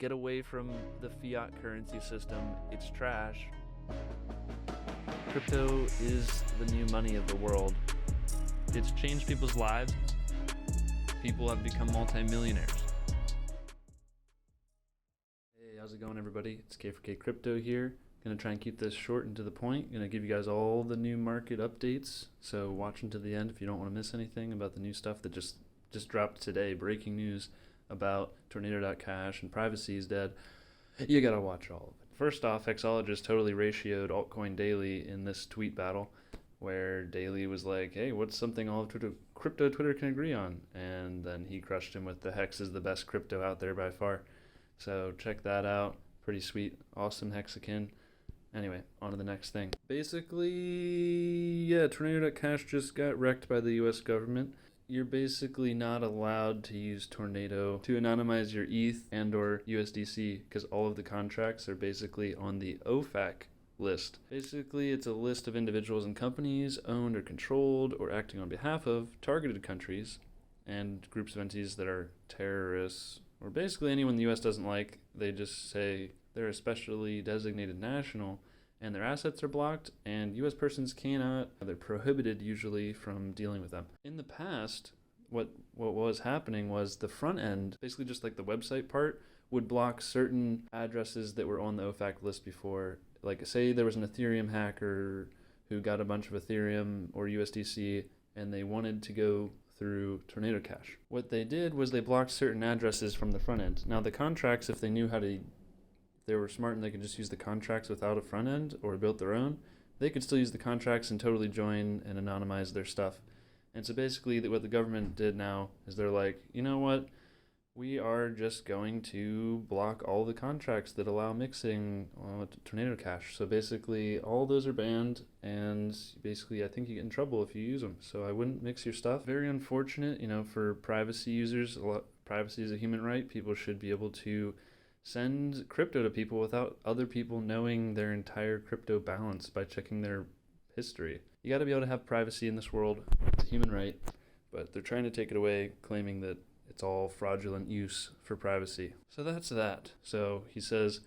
Get away from the fiat currency system. It's trash. Crypto is the new money of the world. It's changed people's lives. People have become multimillionaires. Hey, how's it going, everybody? It's K4K Crypto here. Gonna try and keep this short and to the point. Gonna give you guys all the new market updates. So watch until the end if you don't want to miss anything about the new stuff that just dropped today. Breaking news about Tornado.cash and privacy is dead. You gotta watch all of it. First off, Xologist totally ratioed Altcoin Daily in this tweet battle, where Daily was like, hey, what's something all of crypto Twitter can agree on? And then he crushed him with the Hex is the best crypto out there by far. So check that out. Pretty sweet. Awesome hexakin. Anyway, on to the next thing. Basically, yeah, Tornado.cash just got wrecked by the US government. You're basically not allowed to use Tornado to anonymize your ETH and or USDC because all of the contracts are basically on the OFAC list. Basically, it's a list of individuals and companies owned or controlled or acting on behalf of targeted countries and groups of entities that are terrorists, or basically anyone the US doesn't like. They just say they're a specially designated national and their assets are blocked, and US persons cannot, they're prohibited usually from dealing with them. In the past, what was happening was the front end, basically just like the website part, would block certain addresses that were on the OFAC list before. Like say there was an Ethereum hacker who got a bunch of Ethereum or USDC and they wanted to go through Tornado Cash. What they did was they blocked certain addresses from the front end. Now the contracts, if they knew how to, they were smart and they could just use the contracts without a front end or built their own, they could still use the contracts and totally join and anonymize their stuff. And so basically what the government did now is they're like, you know what? We are just going to block all the contracts that allow mixing Tornado Cash. So basically all those are banned, and basically I think you get in trouble if you use them. So I wouldn't mix your stuff. Very unfortunate, for privacy users. Privacy is a human right. People should be able to send crypto to people without other people knowing their entire crypto balance by checking their history. You got to be able to have privacy in this world. It's a human right, but they're trying to take it away, claiming that it's all fraudulent use for privacy. So that's that. So he says,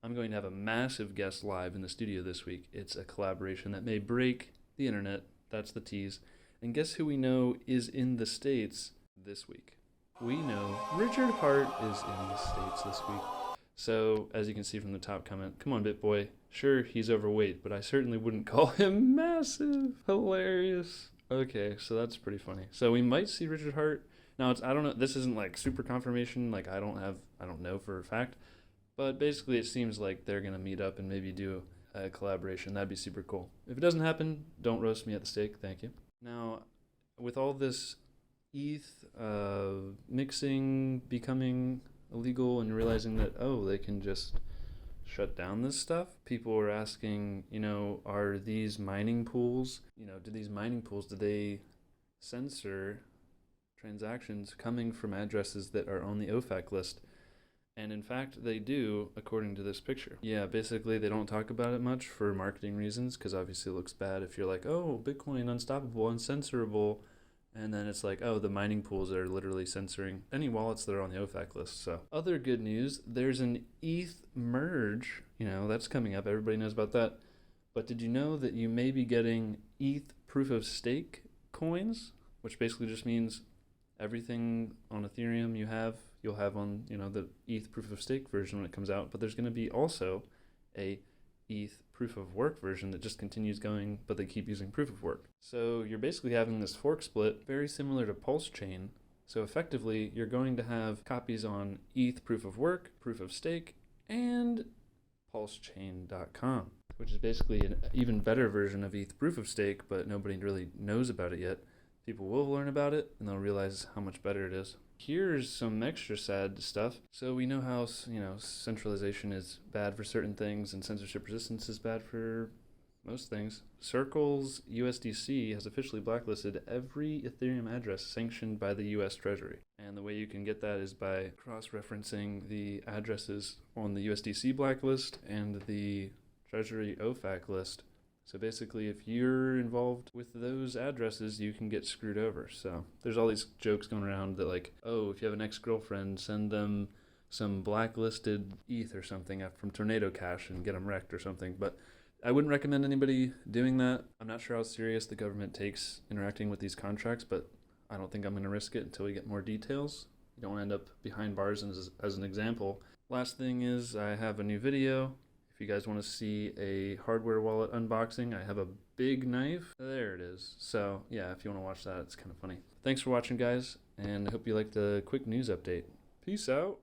I'm going to have a massive guest live in the studio this week. It's a collaboration that may break the internet. That's the tease. And guess who we know is in the States this week? We know Richard Hart is in the States this week. So, as you can see from the top comment, come on, BitBoy. Sure, he's overweight, but I certainly wouldn't call him massive. Hilarious. Okay, so that's pretty funny. So we might see Richard Hart. Now, I don't know, this isn't like super confirmation, like I don't know for a fact, but basically it seems like they're going to meet up and maybe do a collaboration. That'd be super cool. If it doesn't happen, don't roast me at the stake. Thank you. Now, with all this ETH mixing becoming illegal and realizing that, they can just shut down this stuff, people are asking, are these mining pools, do they censor transactions coming from addresses that are on the OFAC list? And in fact, they do, according to this picture. Yeah, basically they don't talk about it much for marketing reasons, because obviously it looks bad if you're like, oh, Bitcoin unstoppable, uncensorable, and then it's like, the mining pools are literally censoring any wallets that are on the OFAC list. So other good news, there's an ETH merge, that's coming up. Everybody knows about that. But did you know that you may be getting ETH proof of stake coins, which basically just means everything on Ethereum you'll have on, the ETH proof of stake version when it comes out, but there's going to be also a ETH proof of work version that just continues going, but they keep using proof of work. So you're basically having this fork split very similar to pulsechain. So effectively, you're going to have copies on ETH proof of work, proof of stake, and pulsechain.com, which is basically an even better version of ETH proof of stake, but nobody really knows about it yet. People will learn about it, and they'll realize how much better it is. Here's some extra sad stuff. So we know how, centralization is bad for certain things, and censorship resistance is bad for most things. Circle's USDC has officially blacklisted every Ethereum address sanctioned by the US Treasury. And the way you can get that is by cross-referencing the addresses on the USDC blacklist and the Treasury OFAC list. So basically, if you're involved with those addresses, you can get screwed over. So there's all these jokes going around that like, if you have an ex-girlfriend, send them some blacklisted ETH or something from Tornado Cash and get them wrecked or something. But I wouldn't recommend anybody doing that. I'm not sure how serious the government takes interacting with these contracts, but I don't think I'm going to risk it until we get more details. You don't want to end up behind bars as an example. Last thing is I have a new video. If you guys want to see a hardware wallet unboxing, I have a big knife. There it is. So yeah, if you want to watch that, it's kind of funny. Thanks for watching, guys, and I hope you liked the quick news update. Peace out.